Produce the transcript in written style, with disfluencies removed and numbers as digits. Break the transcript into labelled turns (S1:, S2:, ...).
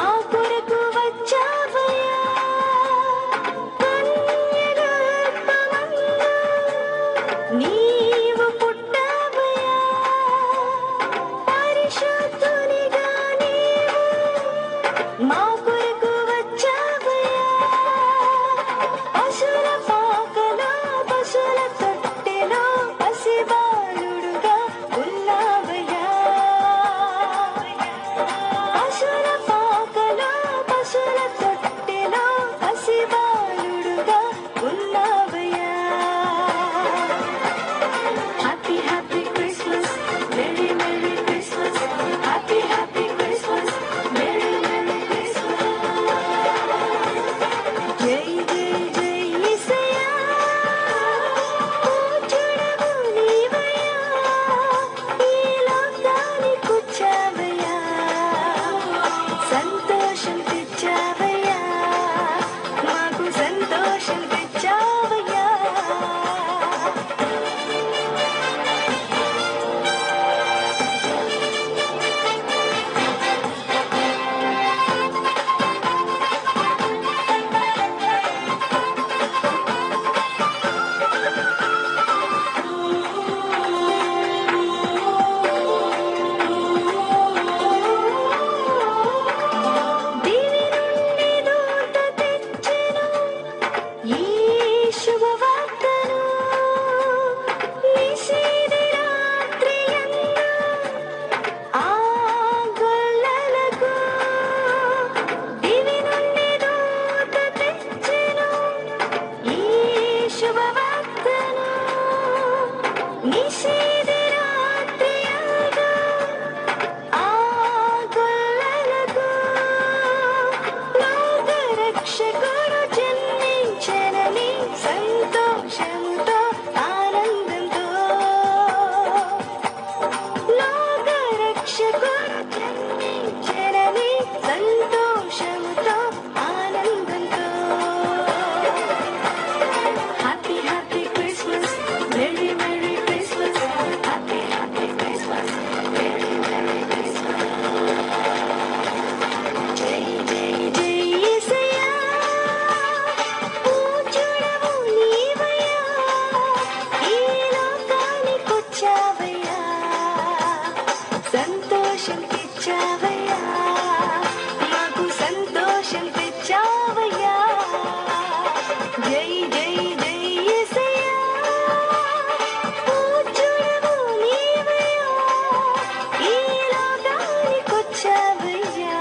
S1: మా కొరకు వచ్చావయ్యా కన్యగర్భమందు నీవు పుట్టావయ్యా పరిశుద్ధునిగా నీవు మా కొరకు వచ్చావయ్యా పశుల పాకలో పశుల తొట్టెలో పసిబాలుడుగా ఉన్నావయ్యా పశుల పాకలో పశుల తొట్టెలో పసిబాలుడుగా ఉన్నావయ్యా happy happy Christmas merry merry Christmas happy happy Christmas merry merry Christmas జై జై జై యేసయ్యా పూజ్యుడవు నీవయ్యా ఈ లోకానికొచ్చావయ్యా సంతోషం తెచ్చావయ్యా మాకు సంతోషం తెచ్చావయ్యా దివి నుండి దూత తెచ్చెను ఈ శుభవార్తను నిశీది రాత్రియందు ఆ గొల్లలకు దివి నుండి దూత తెచ్చెను ఈ శుభవార్తను నిశీది రాత్రియందు ఆ గొల్లలకు లోకరక్షకుడు జన్మించెనని సంతోషంతో ఆనందంతో లోకరక్షకుడు జన్మించెనని సంతోషంతో ఆనందంతో happy happy Christmas merry merry Christmas happy happy Christmas merry merry Christmas జై జై జై యేసయ్యా పూజ్యుడవు నీవయ్యా ఈ లోకానికొచ్చావయ్యా సంతోషం తెచ్చావయ్యా మాకు సంతోషం తెచ్చావయ్యా జై జై జై యేసయ్యా పూజ్యుడవు నీవయ్యా ఈ లోకానికొచ్చావయ్యా